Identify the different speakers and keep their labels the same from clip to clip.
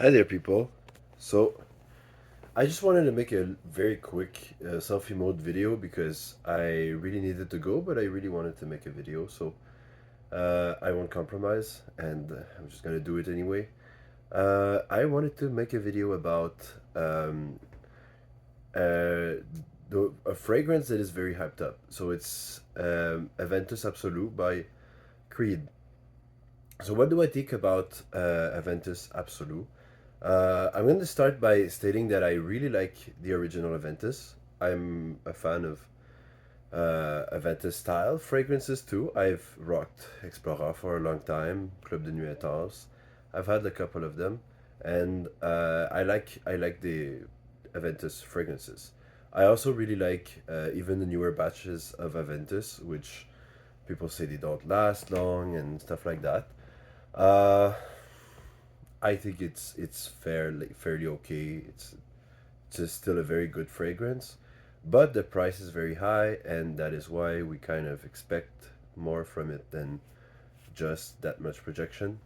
Speaker 1: Hi there, people. So, I just wanted to make a very quick selfie mode video because I really needed to go, but I really wanted to make a video. So, I won't compromise and I'm just gonna do it anyway. I wanted to make a video about uh, a fragrance that is very hyped up. So, it's Aventus Absolu by Creed. So, what do I think about Aventus Absolu? I'm going to start by stating that I really like the original Aventus. I'm a fan of Aventus style fragrances too. I've rocked Explorer for a long time, Club de Nuit Intense. I've had a couple of them, and I like the Aventus fragrances. I also really like even the newer batches of Aventus, which people say they don't last long and stuff like that. Uh, I think it's fairly okay. It's just still a very good fragrance, but the price is very high, and that is why we kind of expect more from it than just that much projection.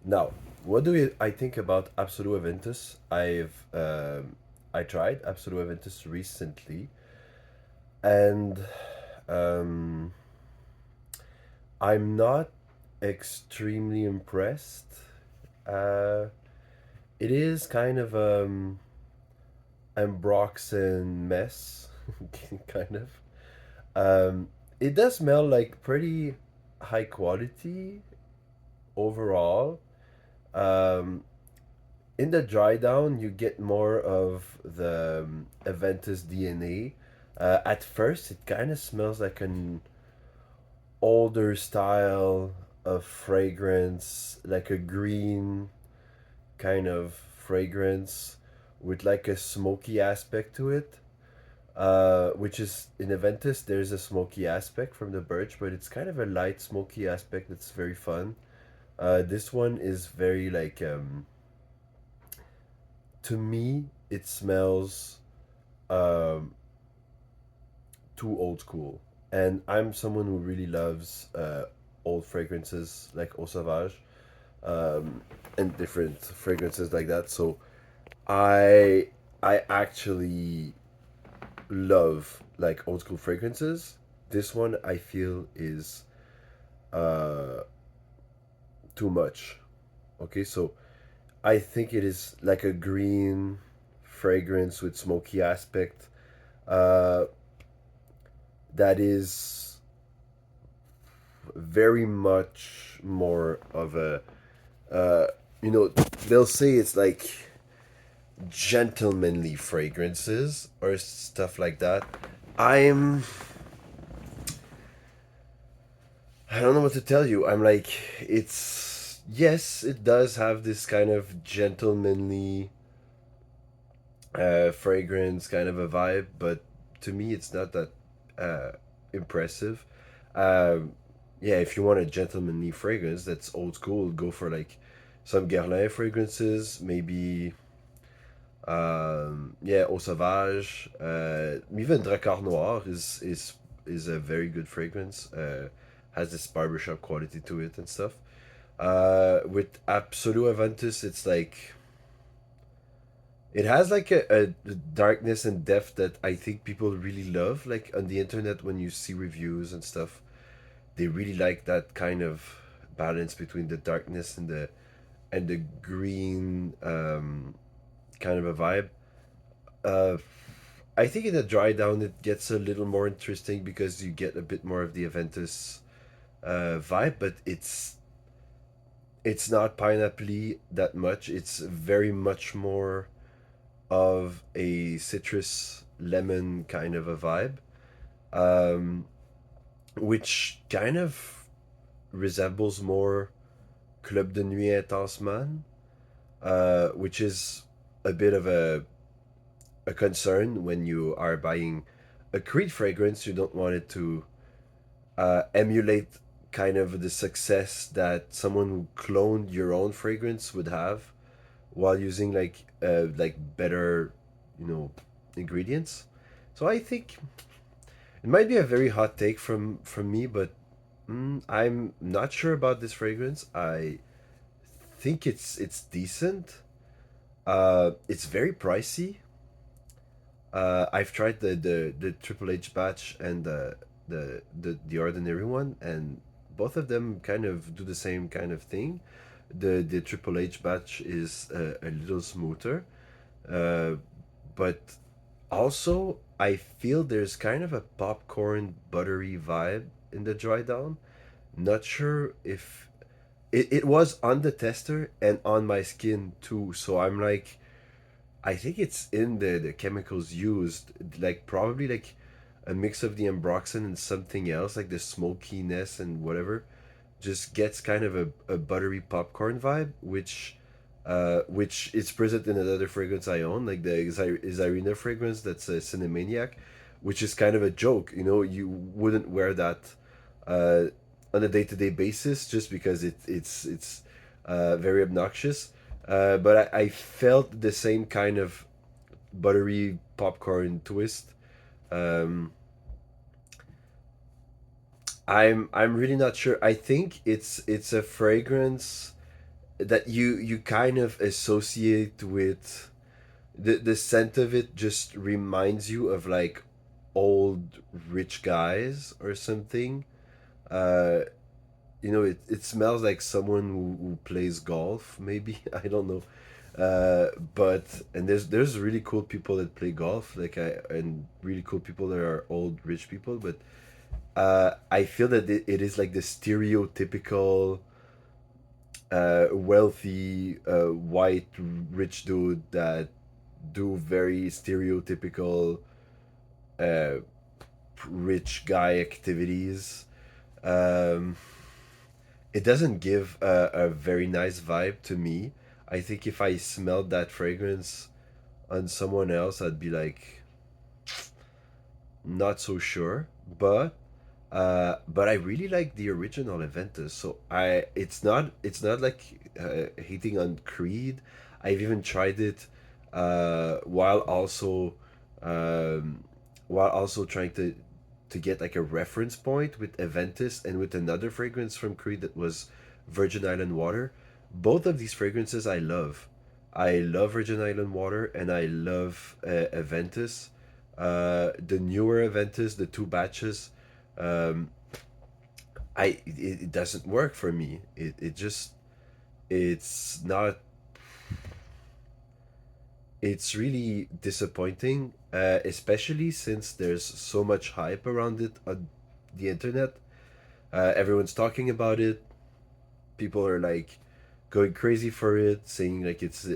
Speaker 1: Now, what I think about Absolu Aventus? I tried Absolu Aventus recently, and um, I'm not extremely impressed. Uh, it is kind of Ambroxan mess, kind of. Um, it does smell like pretty high quality overall. Um, in the dry down, you get more of the Aventus DNA. At first, it kind of smells like an older style of fragrance, like a green kind of fragrance with like a smoky aspect to it. Which is in Aventus, there's a smoky aspect from the birch, but it's kind of a light smoky aspect that's very fun. This one is very like to me, it smells um, too old school, and I'm someone who really loves old fragrances like Eau Sauvage and different fragrances like that. So I I actually love like old school fragrances. This one I feel is uh too much. Okay, so I think it is like a green fragrance with smoky aspect. Uh that is very much more of a uh you know, they'll say it's like gentlemanly fragrances or stuff like that. I'm I don't know what to tell you. I'm like, it's yes, it does have this kind of gentlemanly fragrance kind of a vibe, but to me, it's not that uh, impressive. Um, yeah, if you want a gentlemanly fragrance that's old school, go for like some Guerlain fragrances, maybe yeah, Eau Sauvage, even Dracar Noir is a very good fragrance. Has this barbershop quality to it and stuff. With Absolu Aventus, it's like it has like a darkness and depth that I think people really love. Like on the internet, when you see reviews and stuff, they really like that kind of balance between the darkness and the green kind of a vibe. Uh, I think in the dry down it gets a little more interesting because you get a bit more of the Aventus vibe, but it's not pineapple that much. It's very much more of a citrus lemon kind of a vibe, um, which kind of resembles more Club de Nuit Intense Man, which is a bit of a concern when you are buying a Creed fragrance. You don't want it to emulate kind of the success that someone who cloned your own fragrance would have while using like better, you know, ingredients. So I think it might be a very hot take from me, but I'm not sure about this fragrance. I think it's decent. It's very pricey. I've tried the Triple H batch and the ordinary one, and both of them kind of do the same kind of thing. The Triple H batch is a little smoother, uh, but also I feel there's kind of a popcorn buttery vibe in the dry down. Not sure if it was on the tester and on my skin too, so I'm like, I think it's in the chemicals used, like probably like a mix of the ambroxan and something else, like the smokiness and whatever, just gets kind of a buttery popcorn vibe, which is present in another fragrance I own, like the Xyrina fragrance that's a Cinemaniac, which is kind of a joke. You know, you wouldn't wear that uh, on a day to day basis just because it's very obnoxious. But I felt the same kind of buttery popcorn twist. Um, I'm really not sure. I think it's a fragrance that you kind of associate with the scent of it just reminds you of like old rich guys or something. Uh, it smells like someone who plays golf, maybe. I don't know. But and there's really cool people that play golf, and really cool people that are old rich people, but I feel that it is like the stereotypical wealthy white rich dude that do very stereotypical uh, rich guy activities. Um, it doesn't give a very nice vibe to me. I think if I smelled that fragrance on someone else, I'd be like, not so sure. But I really like the original Aventus. So it's not like hating on Creed. I've even tried it uh, while also um, while also trying to get like a reference point with Aventus and with another fragrance from Creed that was Virgin Island Water. Both of these fragrances I love. I love Virgin Island Water and I love Aventus. The newer Aventus, the two batches, um, it doesn't work for me. It's not it's really disappointing, especially since there's so much hype around it on the internet. Everyone's talking about it. People are like going crazy for it, saying like it's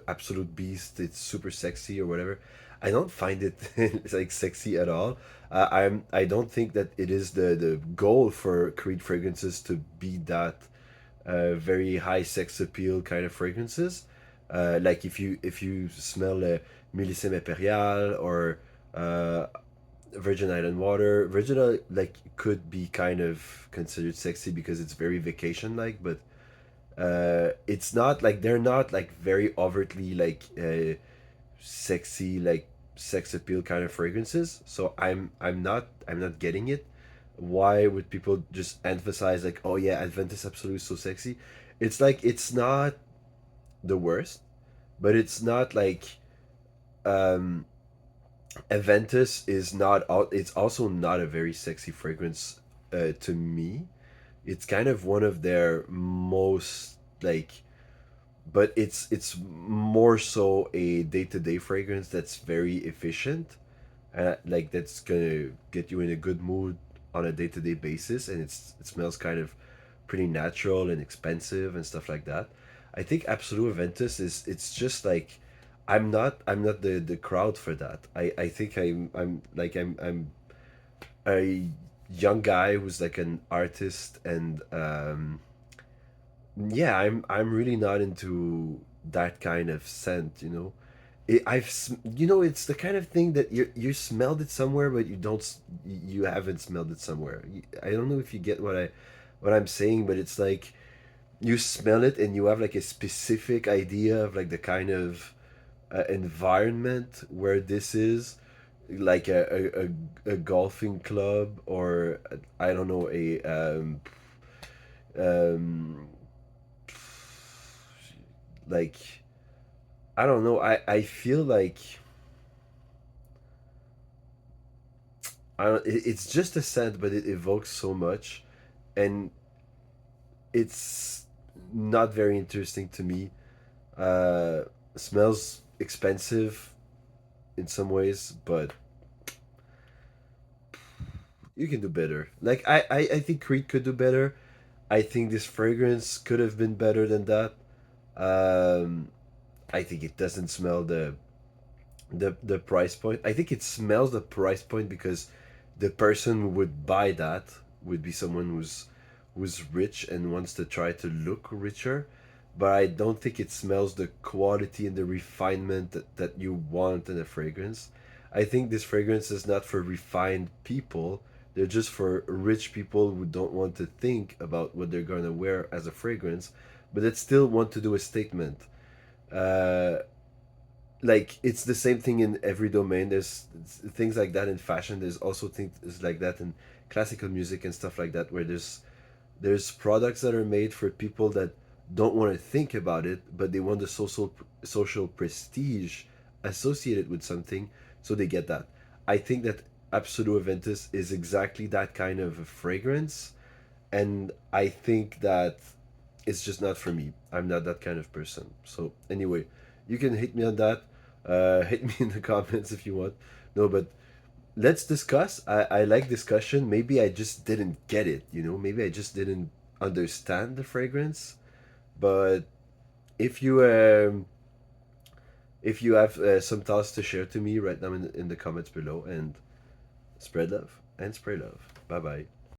Speaker 1: absolute beast. It's super sexy or whatever. I don't find it it's like sexy at all. I don't think that it is the goal for Creed fragrances to be that very high sex appeal kind of fragrances. Like if you smell Millésime Imperial or uh, Virgin Island Water, like could be kind of considered sexy because it's very vacation like, but it's not like they're not like very overtly like sexy like sex appeal kind of fragrances. So I'm not getting it. Why would people just emphasize like, oh yeah, Adventus Absolute is so sexy? It's like it's not the worst, but it's not like um Aventus is not it's also not a very sexy fragrance to me. It's kind of one of their most like, but it's more so a day-to-day fragrance that's very efficient, and like that's gonna get you in a good mood on a day-to-day basis, and it smells kind of pretty natural and expensive and stuff like that. I think Absolu Aventus is it's just like I'm not the crowd for that. I think I'm a young guy who's like an artist, and yeah, I'm really not into that kind of scent, you know. It's the kind of thing that you smelled it somewhere, but you haven't smelled it somewhere. I don't know if you get what I'm saying, but it's like you smell it and you have like a specific idea of like the kind of environment where this is, like a golfing club, or I don't know, a um like, I don't know. I feel like I don't. It's just a scent, but it evokes so much, and it's not very interesting to me. Uh, Smells expensive in some ways, but you can do better. Like I think Creed could do better. I think this fragrance could have been better than that. Um, I think it doesn't smell the price point. I think it smells the price point because the person who would buy that would be someone who's rich and wants to try to look richer. But I don't think it smells the quality and the refinement that you want in a fragrance. I think this fragrance is not for refined people. They're just for rich people who don't want to think about what they're gonna wear as a fragrance, but that still want to do a statement. Uh, like it's the same thing in every domain. There's things like that in fashion. There's also things like that in classical music and stuff like that, where there's products that are made for people that don't want to think about it, but they want the social prestige associated with something, so they get that. I think that Absolu Aventus is exactly that kind of a fragrance, and I think that it's just not for me. I'm not that kind of person. So anyway, you can hit me on that. Hit me in the comments if you want. No, but let's discuss. I like discussion. Maybe I just didn't get it. Maybe I just didn't understand the fragrance. But if you um, if you have some thoughts to share to me, write them in the comments below, and spread love and spray love. Bye bye.